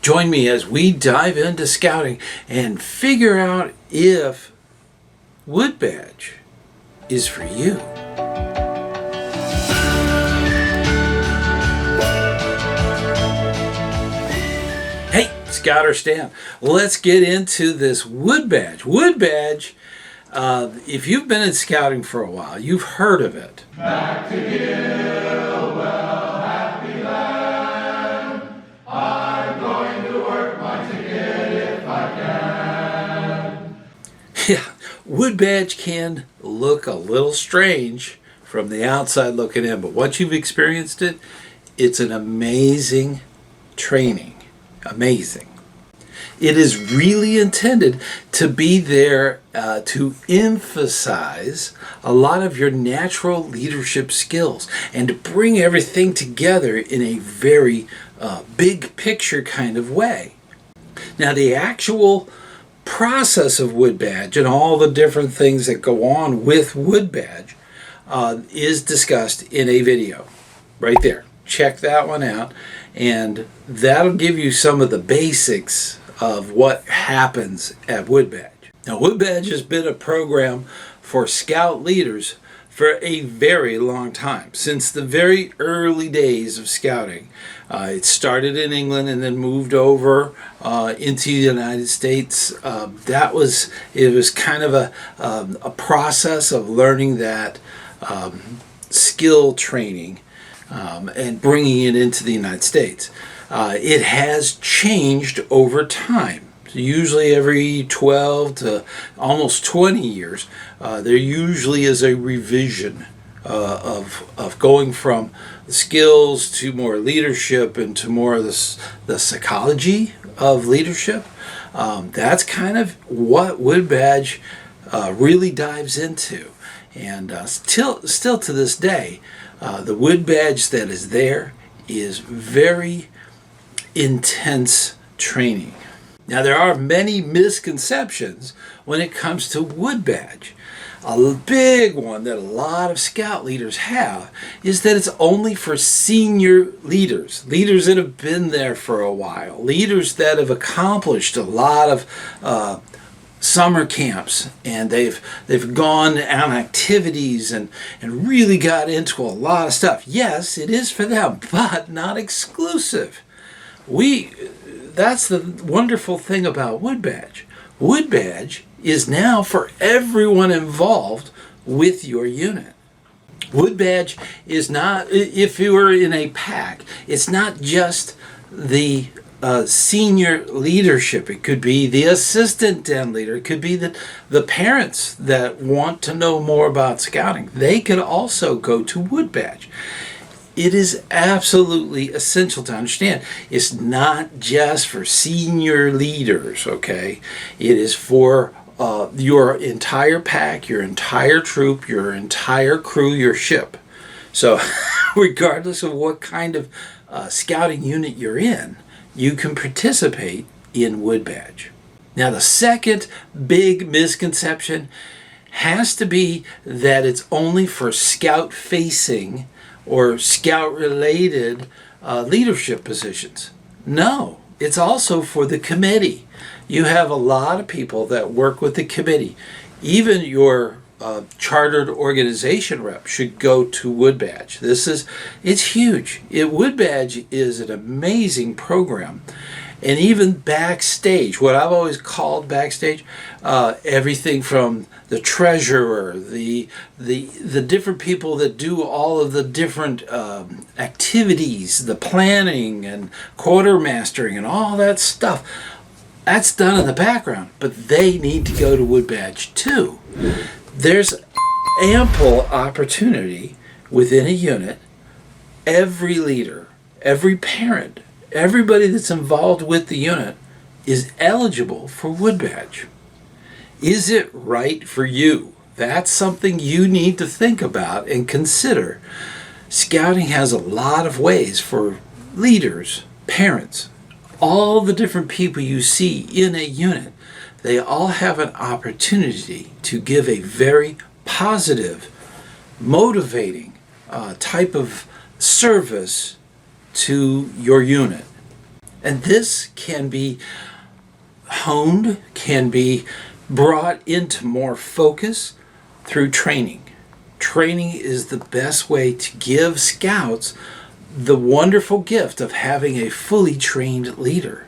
Join me as we dive into scouting and figure out if woodbadge is for you. Hey, ScouterStan, let's get into this woodbadge. Woodbadge, if you've been in scouting for a while, you've heard of it. Back to Gilwell, happy land. I'm going to work my ticket if I can. Yeah, woodbadge can look a little strange from the outside looking in, but once you've experienced it, it's an amazing training. Amazing. It is really intended to be there to emphasize a lot of your natural leadership skills and to bring everything together in a very big picture kind of way. Now, the actual process of woodbadge and all the different things that go on with woodbadge is discussed in a video right there. Check that one out, and that'll give you some of the basics of what happens at woodbadge. Now, woodbadge has been a program for scout leaders for a very long time, since the very early days of scouting. It started in England and then moved over into the United States. It was kind of a process of learning that skill training and bringing it into the United States. It has changed over time. Usually every 12 to almost 20 years, there usually is a revision of going from skills to more leadership and to more of the psychology of leadership. That's kind of what woodbadge really dives into. And still to this day, the woodbadge that is there is very intense training. Now, there are many misconceptions when it comes to woodbadge. A big one that a lot of scout leaders have is that it's only for senior leaders that have been there for a while, leaders that have accomplished a lot of summer camps, and they've gone on activities and really got into a lot of stuff. Yes, it is for them, but not exclusive. That's the wonderful thing about woodbadge. Woodbadge is now for everyone involved with your unit. Woodbadge is not, if you were in a pack, it's not just the senior leadership. It could be the assistant den leader. It could be the parents that want to know more about scouting. They could also go to woodbadge. It is absolutely essential to understand. It's not just for senior leaders, okay? It is for your entire pack, your entire troop, your entire crew, your ship. So regardless of what kind of scouting unit you're in, you can participate in woodbadge. Now, the second big misconception has to be that it's only for scout-facing or scout-related leadership positions. No, it's also for the committee. You have a lot of people that work with the committee. Even your chartered organization rep should go to woodbadge. It's huge. Woodbadge is an amazing program. And even backstage, what I've always called backstage, everything from the treasurer, the different people that do all of the different activities, the planning and quartermastering and all that stuff, that's done in the background, but they need to go to woodbadge too. There's ample opportunity within a unit. Every leader, every parent, everybody that's involved with the unit is eligible for woodbadge. Is it right for you? That's something you need to think about and consider. Scouting has a lot of ways for leaders, parents, all the different people you see in a unit. They all have an opportunity to give a very positive, motivating type of service to your unit. And this can be honed, can be brought into more focus through training. Training is the best way to give scouts the wonderful gift of having a fully trained leader.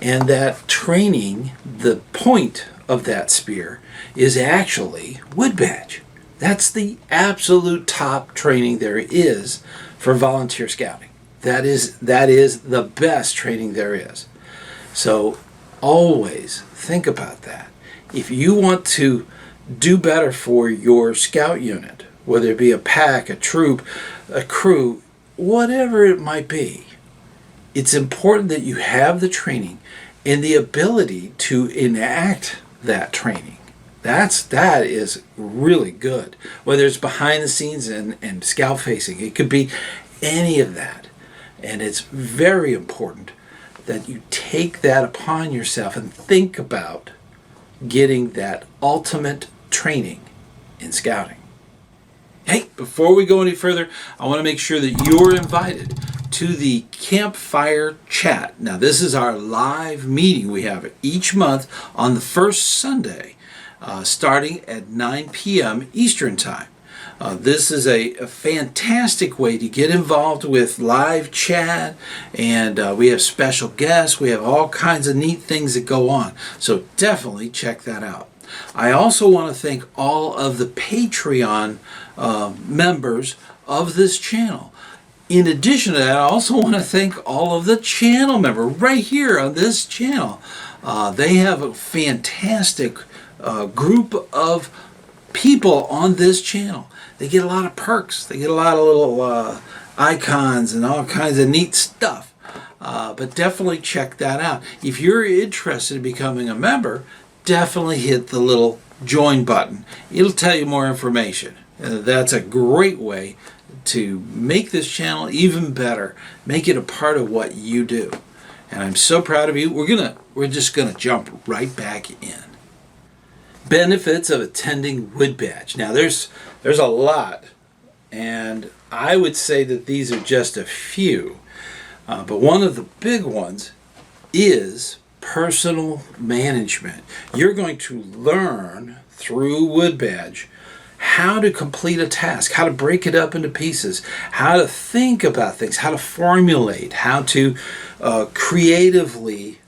And that training, the point of that spear is actually woodbadge. That's the absolute top training there is for volunteer scouting. That is the best training there is. So always think about that. If you want to do better for your scout unit, whether it be a pack, a troop, a crew, whatever it might be, it's important that you have the training and the ability to enact that training. That is really good. Whether it's behind the scenes and scout facing, it could be any of that. And it's very important that you take that upon yourself and think about getting that ultimate training in scouting. Hey, before we go any further, I want to make sure that you're invited to the campfire chat. Now, this is our live meeting we have each month on the first Sunday, starting at 9 p.m. Eastern Time. This is a fantastic way to get involved with live chat, and we have special guests. We have all kinds of neat things that go on. So definitely check that out. I also want to thank all of the Patreon members of this channel. In addition to that, I also want to thank all of the channel members right here on this channel. They have a fantastic group of people on this channel. They get a lot of perks. They get a lot of little icons and all kinds of neat stuff. But definitely check that out. If you're interested in becoming a member, definitely hit the little join button. It'll tell you more information. That's a great way to make this channel even better. Make it a part of what you do. And I'm so proud of you. We're just gonna jump right back in. Benefits of attending woodbadge. Now there's a lot, and I would say that these are just a few. But one of the big ones is personal management. You're going to learn through woodbadge how to complete a task, how to break it up into pieces, how to think about things, how to formulate, how to creatively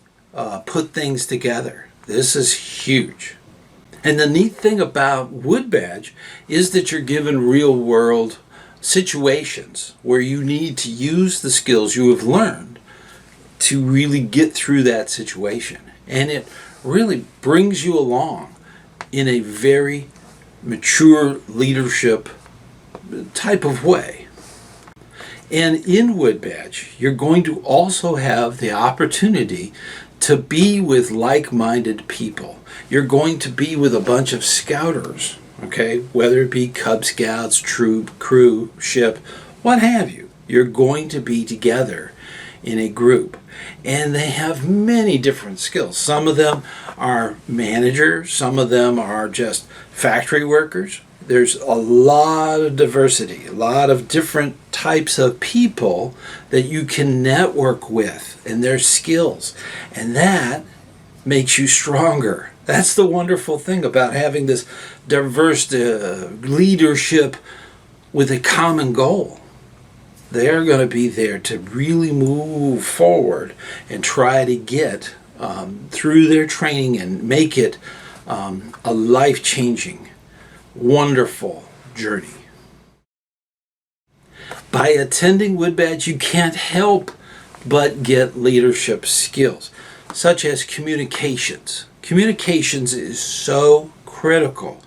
put things together. This is huge. And the neat thing about woodbadge is that you're given real world situations where you need to use the skills you have learned to really get through that situation. And it really brings you along in a very mature leadership type of way. And in woodbadge, you're going to also have the opportunity to be with like-minded people. You're going to be with a bunch of scouters, okay? Whether it be Cub Scouts, troop, crew, ship, what have you. You're going to be together in a group. And they have many different skills. Some of them are managers. Some of them are just factory workers. There's a lot of diversity, a lot of different types of people that you can network with and their skills. And that makes you stronger. That's the wonderful thing about having this diverse leadership with a common goal. They're going to be there to really move forward and try to get through their training and make it a life-changing, wonderful journey. By attending woodbadge, you can't help but get leadership skills, such as communications. Communications is so critical,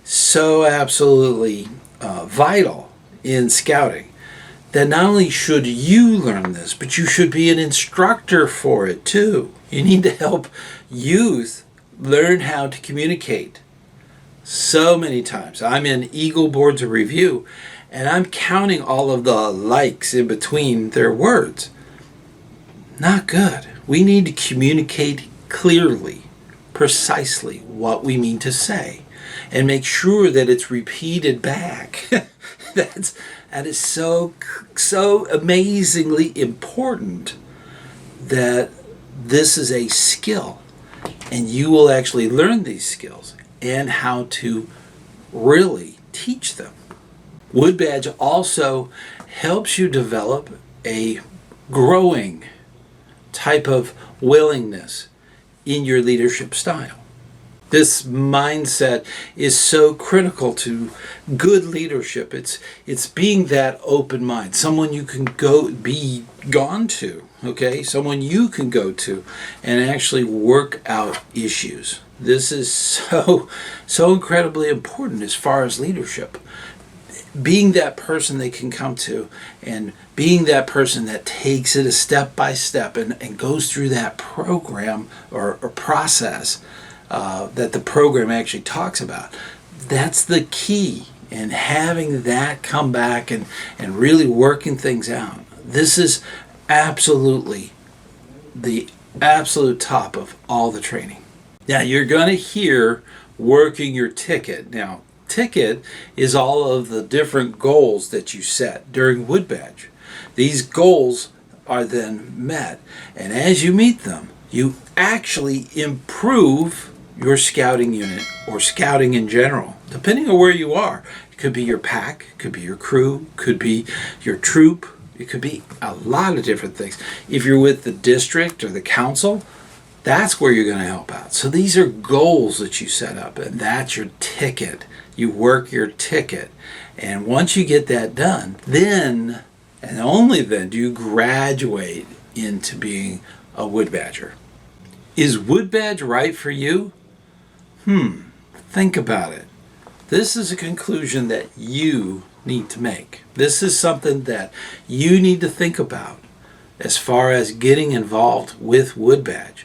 so absolutely vital in scouting, that not only should you learn this, but you should be an instructor for it too. You need to help youth learn how to communicate. So many times I'm in Eagle boards of review and I'm counting all of the likes in between their words. Not good. We need to communicate clearly, precisely what we mean to say, and make sure that it's repeated back. That is so amazingly important that this is a skill, and you will actually learn these skills and how to really teach them. Woodbadge also helps you develop a growing type of willingness in your leadership style. This mindset is so critical to good leadership. It's being that open mind, someone you can be gone to, okay? Someone you can go to and actually work out issues. This is so incredibly important as far as leadership. Being that person they can come to, and being that person that takes it a step by step and goes through that program or process that the program actually talks about. That's the key in having that come back and really working things out. This is absolutely the absolute top of all the training. Now, you're going to hear working your ticket. Now, ticket is all of the different goals that you set during Woodbadge. These goals are then met, and as you meet them, you actually improve your scouting unit or scouting in general, depending on where you are. It could be your pack, it could be your crew, could be your troop, it could be a lot of different things. If you're with the district or the council, that's where you're going to help out. So these are goals that you set up, and that's your ticket. You work your ticket, and once you get that done, then and only then do you graduate into being a woodbadger. Is Woodbadge right for you? Think about it. This is a conclusion that you need to make. This is something that you need to think about as far as getting involved with Woodbadge.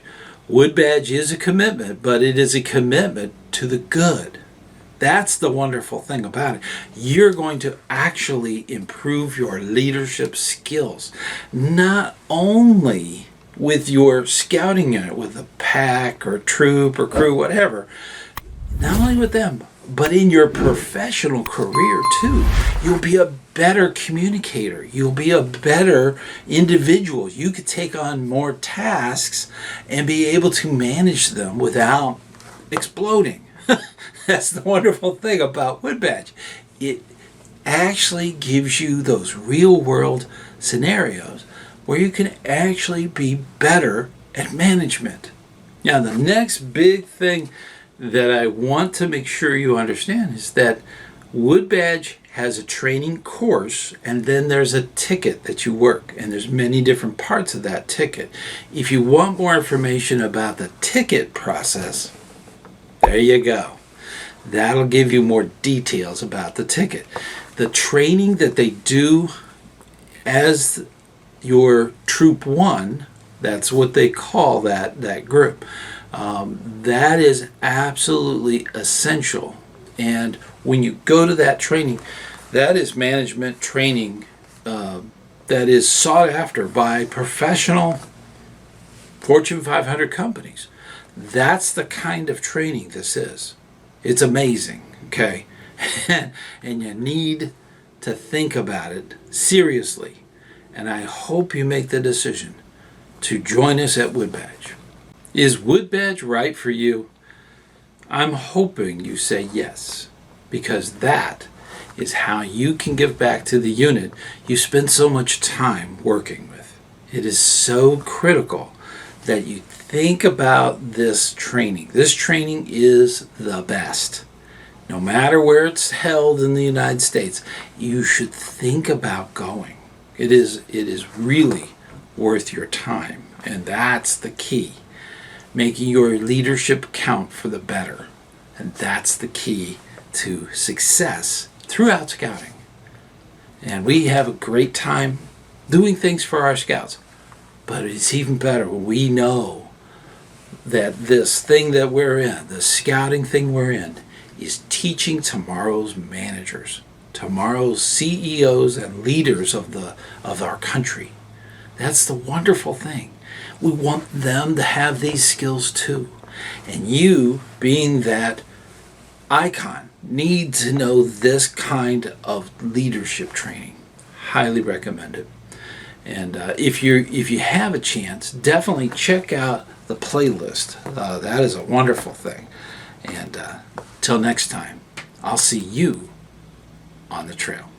Woodbadge is a commitment, but it is a commitment to the good. That's the wonderful thing about it. You're going to actually improve your leadership skills, not only with your scouting unit, with a pack or troop or crew, whatever, not only with them, but in your professional career too. You'll be a better communicator. You'll be a better individual. You could take on more tasks and be able to manage them without exploding. That's the wonderful thing about Woodbadge. It actually gives you those real world scenarios where you can actually be better at management. Now, the next big thing that I want to make sure you understand is that Woodbadge has a training course, and then there's a ticket that you work, and there's many different parts of that ticket. If you want more information about the ticket process, there you go. That'll give you more details about the ticket. The training that they do as your Troop 1, that's what they call that group. That is absolutely essential. And when you go to that training, that is management training that is sought after by professional Fortune 500 companies. That's the kind of training this is. It's amazing, okay? And you need to think about it seriously. And I hope you make the decision to join us at Woodbadge. Is Woodbadge right for you? I'm hoping you say yes, because that is how you can give back to the unit you spend so much time working with. It is so critical that you think about this training. This training is the best. No matter where it's held in the United States, you should think about going. It is really worth your time, and that's the key. Making your leadership count for the better. And that's the key to success throughout scouting. And we have a great time doing things for our scouts. But it's even better when we know that this thing that we're in, the scouting thing we're in, is teaching tomorrow's managers, tomorrow's CEOs and leaders of our country. That's the wonderful thing. We want them to have these skills too. And you, being that icon, need to know this kind of leadership training. Highly recommend it. And if you have a chance, definitely check out the playlist. That is a wonderful thing. And till next time, I'll see you on the trail.